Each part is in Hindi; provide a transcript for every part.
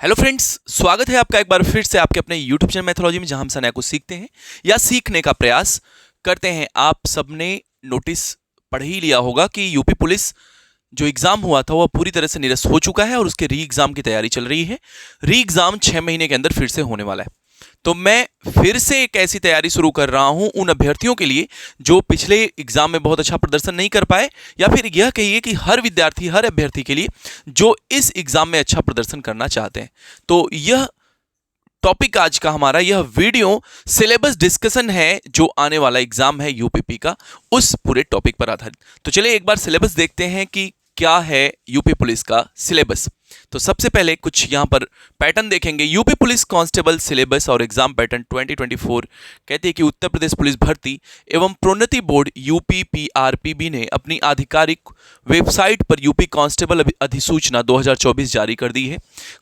हेलो फ्रेंड्स, स्वागत है आपका एक बार फिर से आपके अपने यूट्यूब चैनल मैथोलॉजी में, जहां हम नया कुछ सीखते हैं या सीखने का प्रयास करते हैं। आप सबने नोटिस पढ़ ही लिया होगा कि यूपी पुलिस जो एग्जाम हुआ था वह पूरी तरह से निरस्त हो चुका है और उसके री एग्जाम की तैयारी चल रही है। री एग्जाम 6 महीने के अंदर फिर से होने वाला है। तो मैं फिर से एक ऐसी तैयारी शुरू कर रहा हूं उन अभ्यर्थियों के लिए जो पिछले एग्जाम में बहुत अच्छा प्रदर्शन नहीं कर पाए, या फिर यह कहिए कि हर विद्यार्थी, हर अभ्यर्थी के लिए जो इस एग्जाम में अच्छा प्रदर्शन करना चाहते हैं। तो यह टॉपिक आज का हमारा, यह वीडियो सिलेबस डिस्कशन है जो आने वाला एग्जाम है यूपीपी का, उस पूरे टॉपिक पर आधारित। तो चलिए एक बार सिलेबस देखते हैं कि क्या है यूपी पुलिस का सिलेबस। तो सबसे पहले कुछ यहां पर पैटर्न देखेंगे। यूपी पुलिस कांस्टेबल सिलेबस और एग्जाम पैटर्न 2024 कहते हैं कि उत्तर प्रदेश पुलिस भर्ती एवं प्रोन्नति बोर्ड यूपीपीआरपीबी ने अपनी आधिकारिक वेबसाइट पर यूपी कांस्टेबल अधिसूचना 2024 जारी कर दी है।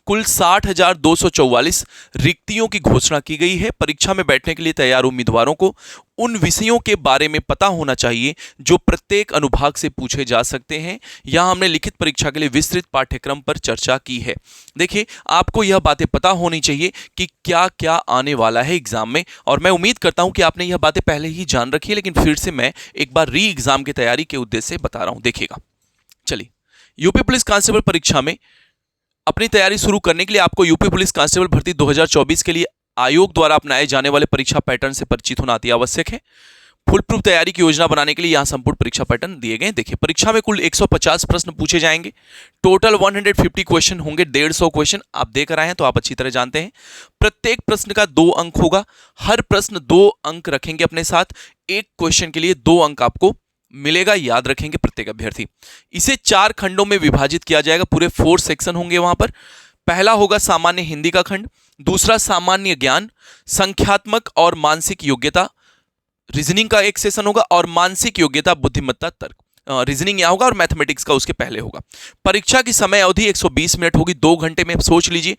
कुल 60,244 रिक्तियों की घोषणा की गई है। परीक्षा में बैठने के लिए तैयार उम्मीदवारों को उन विषयों के बारे में पता होना चाहिए जो प्रत्येक अनुभाग से पूछे जा सकते हैं। यहां हमने लिखित परीक्षा के लिए विस्तृत पाठ्यक्रम पर चर्चा की है। देखिए, आपको यह बातें पता होनी चाहिए कि क्या क्या आने वाला है एग्जाम में, और मैं उम्मीद करता हूं कि आपने यह बातें पहले ही जान रखी है, लेकिन फिर से मैं एक बार री एग्जाम की तैयारी के उद्देश्य से बता रहा हूं। देखिएगा, चलिए, यूपी पुलिस कांस्टेबल परीक्षा में अपनी तैयारी शुरू करने के लिए आपको यूपी पुलिस कांस्टेबल भर्ती 2024 के लिए आयोग द्वारा अपनाए जाने वाले परीक्षा पैटर्न से परिचित होना अति आवश्यक है। फुल प्रूफ तैयारी की योजना बनाने के लिए यहां संपूर्ण परीक्षा पैटर्न दिए गए। देखिए, परीक्षा में कुल 150 प्रश्न पूछे जाएंगे। टोटल 150 क्वेश्चन होंगे। 150 क्वेश्चन आप देकर आए हैं तो आप अच्छी तरह जानते हैं। प्रत्येक प्रश्न का 2 अंक होगा। हर प्रश्न 2 अंक रखेंगे अपने साथ। एक क्वेश्चन के लिए 2 अंक आपको मिलेगा, याद रखेंगे प्रत्येक अभ्यर्थी। इसे 4 खंडों में विभाजित किया जाएगा। पूरे 4 सेक्शन होंगे वहां पर। पहला होगा सामान्य हिंदी का खंड, दूसरा सामान्य ज्ञान, संख्यात्मक और मानसिक योग्यता, रीजनिंग का एक सेशन होगा, और मानसिक योग्यता, बुद्धिमत्ता, तर्क। रीजनिंग यहाँ होगा और मैथमेटिक्स का उसके पहले होगा। परीक्षा की समय अवधि 120 मिनट होगी। 2 घंटे में सोच लीजिए,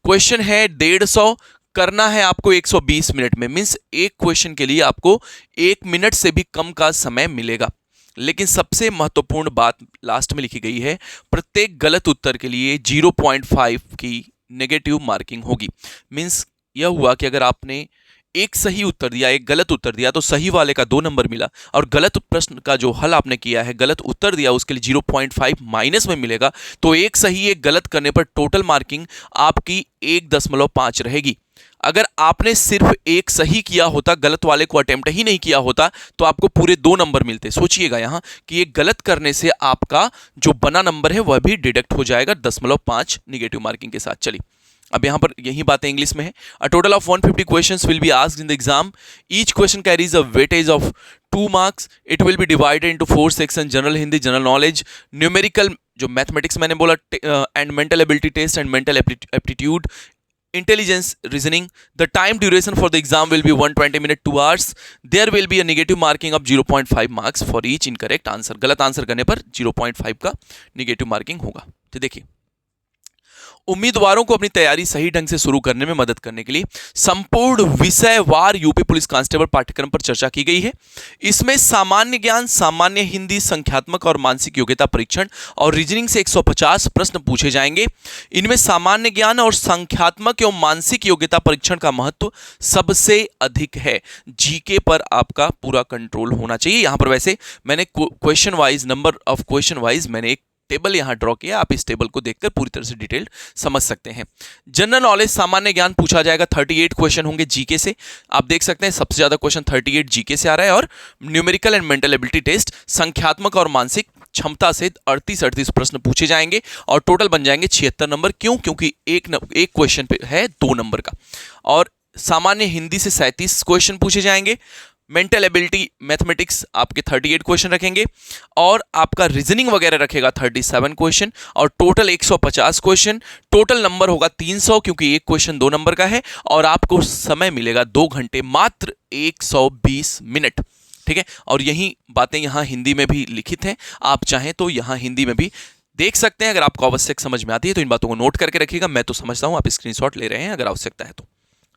क्वेश्चन है 150, करना है आपको 120 मिनट में। मीन्स एक क्वेश्चन के लिए आपको 1 मिनट से भी कम का समय मिलेगा। लेकिन सबसे महत्वपूर्ण बात लास्ट में लिखी गई है, प्रत्येक गलत उत्तर के लिए 0.5 की नेगेटिव मार्किंग होगी। मीन्स यह हुआ कि अगर आपने एक सही उत्तर दिया, एक गलत उत्तर दिया, तो सही वाले का 2 नंबर मिला, और गलत प्रश्न का जो हल आपने किया है, गलत उत्तर दिया, उसके लिए 0.5 माइनस में मिलेगा। तो एक सही एक गलत करने पर टोटल मार्किंग आपकी 1.5 रहेगी। अगर आपने सिर्फ एक सही किया होता, गलत वाले को अटेम्प्ट ही नहीं किया होता, तो आपको पूरे 2 नंबर मिलते। सोचिएगा यहां कि एक गलत करने से आपका जो बना नंबर है वह भी डिडक्ट हो जाएगा 0.5 निगेटिव मार्किंग के साथ। चलिए, अब यहां पर यही बातें इंग्लिश में है। A total of 150 questions will be asked in the exam. Each question carries a weightage of 2 marks. It will be divided into 4 section: general Hindi, general knowledge, numerical जो मैथमेटिक्स मैंने बोला, and mental ability test and mental aptitude, intelligence, reasoning. The time duration for the exam will be 120 minutes, 2 hours. There will be a negative marking of 0.5 marks for each incorrect answer. गलत आंसर करने पर 0.5 का नेगेटिव मार्किंग होगा। तो देखिए, उम्मीदवारों को अपनी तैयारी सही ढंग से शुरू करने में मदद करने के लिए संपूर्ण विषयवार यूपी पुलिस कांस्टेबल पाठ्यक्रम पर चर्चा की गई है। इसमें सामान्य ज्ञान, सामान्य हिंदी, संख्यात्मक और मानसिक योग्यता परीक्षण और रीजनिंग से 150 प्रश्न पूछे जाएंगे। इनमें सामान्य ज्ञान और संख्यात्मक एवं मानसिक योग्यता परीक्षण का महत्व सबसे अधिक है। जीके पर आपका पूरा कंट्रोल होना चाहिए। यहां पर वैसे मैंने question wise, number of question wise मैंने एक टेबल यहां ड्रॉ किया। आप इस टेबल को देखकर पूरी तरह से डिटेल्ड समझ सकते हैं। जनरल नॉलेज, सामान्य ज्ञान पूछा जाएगा। 38 क्वेश्चन होंगे जीके से। आप देख सकते हैं सबसे ज्यादा क्वेश्चन 38 जीके से आ रहा है। और numerical and mental ability test, संख्यात्मक और मानसिक क्षमता से 38 प्रश्न पूछे जाएंगे और टोटल बन जाएंगे 76 नंबर। क्यों? क्योंकि एक क्वेश्चन पे है 2 नंबर का। और सामान्य हिंदी से 37 क्वेश्चन पूछे जाएंगे। मेंटल एबिलिटी, मैथमेटिक्स आपके 38 क्वेश्चन रखेंगे, और आपका रीजनिंग वगैरह रखेगा 37 क्वेश्चन, और टोटल 150 क्वेश्चन। टोटल नंबर होगा 300, क्योंकि एक क्वेश्चन 2 नंबर का है, और आपको समय मिलेगा 2 घंटे, मात्र 120 मिनट। ठीक है, और यही बातें यहां हिंदी में भी लिखित हैं। आप चाहें तो यहां हिंदी में भी देख सकते हैं। अगर आपको आवश्यक समझ में आती है तो इन बातों को नोट करके रखिएगा। मैं तो समझता हूं, आप स्क्रीनशॉट ले रहे हैं अगर आवश्यकता है तो।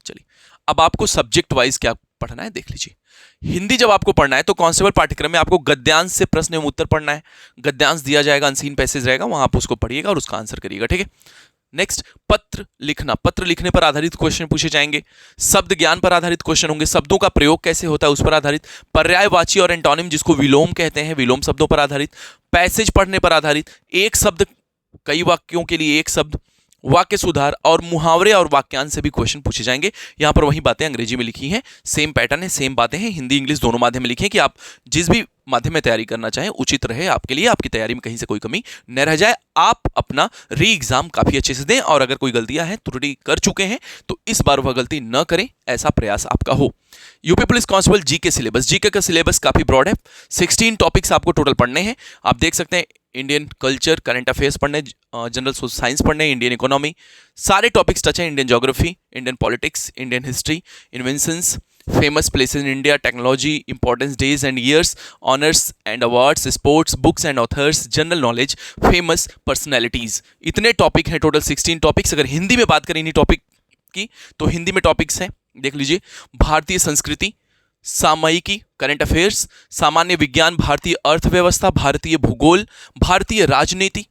चलिए, अब आपको सब्जेक्ट वाइज क्या पढ़ना है देख लीजिए। हिंदी जब आपको पढ़ना है तो कांस्टेबल पाठ्यक्रम में आपको गद्यांश से प्रश्न एवं उत्तर पढ़ना है। गद्यांश दिया जाएगा, अनसीन पैसेज रहेगा, वहां आप उसको पढ़िएगा और उसका आंसर करिएगा। ठीक है, नेक्स्ट, पत्र लिखना, पत्र लिखने पर आधारित क्वेश्चन पूछे जाएंगे। शब्द ज्ञान पर आधारित क्वेश्चन होंगे, शब्दों का प्रयोग कैसे होता है उस पर आधारित। पर्यायवाची और एंटोनिम जिसको विलोम कहते हैं, विलोम शब्दों पर आधारित। पैसेज पढ़ने पर आधारित, एक शब्द कई वाक्यों के लिए एक शब्द, वाक्य सुधार और मुहावरे और वाक्यांश से भी क्वेश्चन पूछे जाएंगे। यहां पर वही बातें अंग्रेजी में लिखी हैं, सेम पैटर्न है, सेम बातें हैं, हिंदी इंग्लिश दोनों माध्यम में लिखी हैं कि आप जिस भी माध्यम में तैयारी करना चाहें उचित रहे आपके लिए, आपकी तैयारी में कहीं से कोई कमी न रह जाए, आप अपना री एग्जाम काफी अच्छे से दें और अगर कोई गलतियां हैं, त्रुटि कर चुके हैं तो इस बार वह गलती न करें, ऐसा प्रयास आपका हो। UP police constable GK syllabus, GK का सिलेबस काफी ब्रॉड है, 16 टॉपिक्स आपको टोटल पढ़ने हैं। आप देख सकते हैं इंडियन कल्चर, करंट अफेयर्स पढ़ने, जनरल साइंस पढ़ने, इंडियन इकोनॉमी, सारे टॉपिक्स टच हैं, Indian geography, Indian politics, Indian history, inventions, famous places in India, technology, importance days and years, honours and awards, sports, books and authors, general knowledge, famous personalities. इतने टॉपिक हैं, टोटल 16 टॉपिक्स। अगर हिंदी में बात करें इन्हीं टॉपिक की तो हिंदी में टॉपिक्स हैं, देख लीजिए, भारतीय संस्कृति, सामयिकी, करंट अफेयर्स, सामान्य विज्ञान, भारतीय अर्थव्यवस्था, भारतीय भूगोल, भारतीय राजनीति,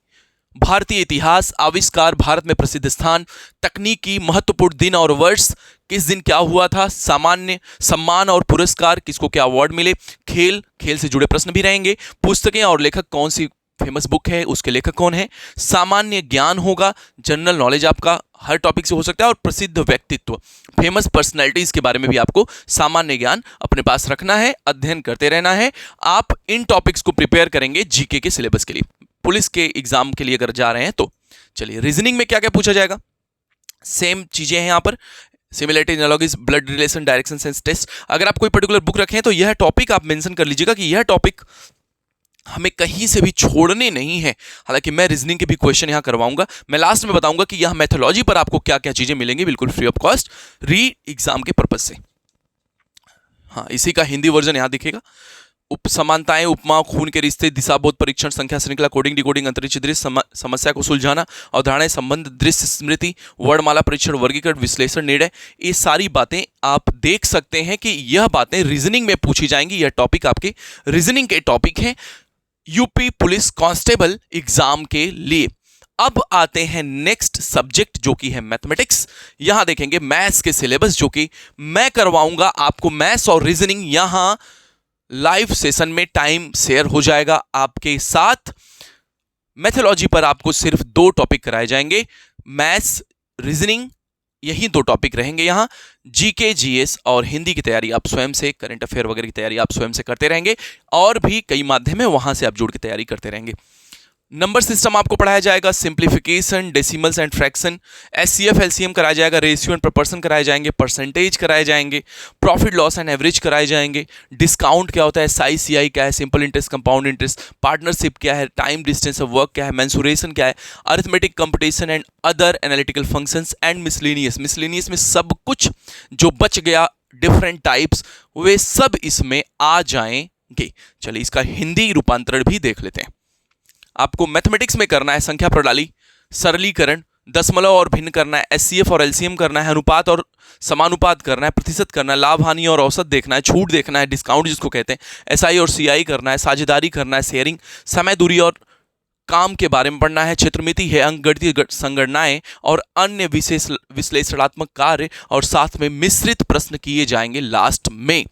भारतीय इतिहास, आविष्कार, भारत में प्रसिद्ध स्थान, तकनीकी, महत्वपूर्ण दिन और वर्ष, किस दिन क्या हुआ था, सामान्य सम्मान और पुरस्कार, किसको क्या अवार्ड मिले, खेल, खेल से जुड़े प्रश्न भी रहेंगे, पुस्तकें और लेखक, कौन सी फेमस बुक है, उसके लेखक कौन है, सामान्य ज्ञान होगा, जनरल नॉलेज आपका हर टॉपिक से हो सकता है, और प्रसिद्ध व्यक्तित्व, फेमस पर्सनैलिटीज के बारे में भी आपको सामान्य ज्ञान अपने पास रखना है, अध्ययन करते रहना है। आप इन टॉपिक्स को प्रिपेयर करेंगे जीके के सिलेबस के लिए, पुलिस के एग्जाम के लिए अगर जा रहे हैं तो। चलिए, रीजनिंग में क्या क्या पूछा जाएगा, सेम चीजें हैं यहां पर, similarity, analogies, blood relation, direction sense test. अगर आप कोई पर्टिकुलर बुक रखें तो यह टॉपिक आप मेंशन कर लीजिएगा कि यह टॉपिक हमें कहीं से भी छोड़ने नहीं है। हालांकि मैं रीजनिंग के भी क्वेश्चन यहां करवाऊंगा, मैं लास्ट में बताऊंगा कि यहां मैथोलॉजी पर आपको क्या क्या चीजें मिलेंगी बिल्कुल फ्री ऑफ कॉस्ट री एग्जाम के पर्पज से। हाँ, इसी का हिंदी वर्जन यहां दिखेगा। उपसमानताएं, उपमा, खून के रिश्ते, दिशाबोध परीक्षण, संख्या श्रृंखला, कोडिंग डिकोडिंग, अंतरिक्ष दृश्य, समस्या को सुलझाना, अवधारणाएं, संबंध, दृश्य स्मृति, वर्णमाला परीक्षण, वर्गीकरण, विश्लेषण, निर्णय, ये सारी बातें आप देख सकते हैं कि यह बातें रीजनिंग में पूछी जाएंगी। यह टॉपिक आपके रीजनिंग के टॉपिक हैं यूपी पुलिस कांस्टेबल एग्जाम के लिए। अब आते हैं नेक्स्ट सब्जेक्ट जो कि है मैथमेटिक्स। यहां देखेंगे मैथ्स के सिलेबस जो कि मैं करवाऊंगा आपको। मैथ्स और रीजनिंग यहां लाइव सेशन में टाइम शेयर हो जाएगा आपके साथ। मैथोलॉजी पर आपको सिर्फ 2 टॉपिक कराए जाएंगे, मैथ्स, रीजनिंग, यही 2 टॉपिक रहेंगे यहां। जीके, जीएस और हिंदी की तैयारी आप स्वयं से, करंट अफेयर वगैरह की तैयारी आप स्वयं से करते रहेंगे, और भी कई माध्यम है वहां से आप जुड़ के तैयारी करते रहेंगे। नंबर सिस्टम आपको पढ़ाया जाएगा, simplification, decimals and fraction, HCF, LCM कराया जाएगा, रेशियो एंड प्रोपोर्शन कराए जाएंगे, परसेंटेज कराए जाएंगे, प्रॉफिट लॉस एंड एवरेज कराए जाएंगे, डिस्काउंट क्या होता है, साई सीआई क्या है, simple interest, compound interest, partnership क्या है, टाइम डिस्टेंस ऑफ वर्क क्या है, मेंसुरेशन क्या है, arithmetic competition and other analytical functions and miscellaneous. Miscellaneous में सब कुछ जो बच गया, डिफरेंट टाइप्स, वे सब इसमें आ जाएंगे। चलिए, इसका हिंदी रूपांतरण भी देख लेते हैं। आपको मैथमेटिक्स में करना है संख्या प्रणाली, सरलीकरण, दशमलव और भिन्न करना है, एचसीएफ और एलसीएम करना है, अनुपात और समानुपात करना है, प्रतिशत करना है, लाभ हानि और औसत देखना है, छूट देखना है, डिस्काउंट जिसको कहते हैं, एसआई और सीआई करना है, साझेदारी करना है, शेयरिंग, समय, दूरी और काम के बारे में पढ़ना है, क्षेत्रमिति है, अंकगणितीय संगणनाएं और अन्य विशेष विश्लेषणात्मक कार्य, और साथ में मिश्रित प्रश्न किए जाएंगे लास्ट में।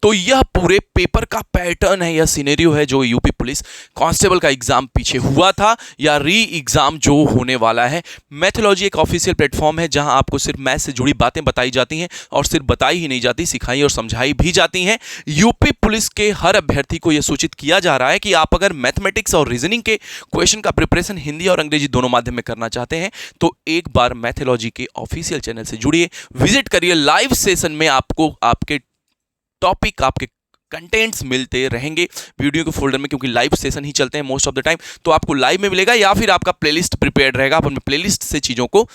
तो यह पूरे पेपर का पैटर्न है, यह सिनेरियो है जो यूपी पुलिस कांस्टेबल का एग्जाम पीछे हुआ था या री एग्जाम जो होने वाला है। मैथोलॉजी एक ऑफिशियल प्लेटफॉर्म है जहां आपको सिर्फ मैथ से जुड़ी बातें बताई जाती हैं, और सिर्फ बताई ही नहीं जाती, सिखाई और समझाई भी जाती हैं। यूपी पुलिस के हर अभ्यर्थी को यह सूचित किया जा रहा है कि आप अगर मैथमेटिक्स और रीजनिंग के क्वेश्चन का प्रिपरेशन हिंदी और अंग्रेजी दोनों माध्यम में करना चाहते हैं तो एक बार मैथोलॉजी के ऑफिशियल चैनल से जुड़िए, विजिट करिए। लाइव सेशन में आपको आपके टॉपिक, आपके कंटेंट्स मिलते रहेंगे वीडियो के फोल्डर में, क्योंकि लाइव सेशन ही चलते हैं मोस्ट ऑफ द टाइम। तो आपको लाइव में मिलेगा या फिर आपका प्लेलिस्ट प्रिपेयर्ड रहेगा, आप अपने प्लेलिस्ट से चीज़ों को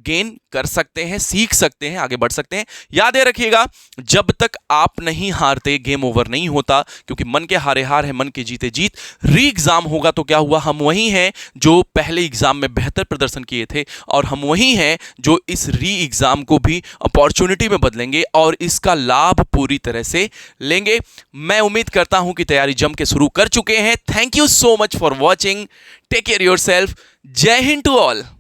गेन कर सकते हैं, सीख सकते हैं, आगे बढ़ सकते हैं। याद रखिएगा, जब तक आप नहीं हारते गेम ओवर नहीं होता, क्योंकि मन के हारे हार है, मन के जीते जीत। री एग्जाम होगा तो क्या हुआ, हम वही हैं जो पहले एग्जाम में बेहतर प्रदर्शन किए थे, और हम वही हैं जो इस री एग्जाम को भी अपॉर्चुनिटी में बदलेंगे और इसका लाभ पूरी तरह से लेंगे। मैं उम्मीद करता हूं कि तैयारी जम के शुरू कर चुके हैं। Thank you so much for watching, take care yourself, जय हिंद टू ऑल।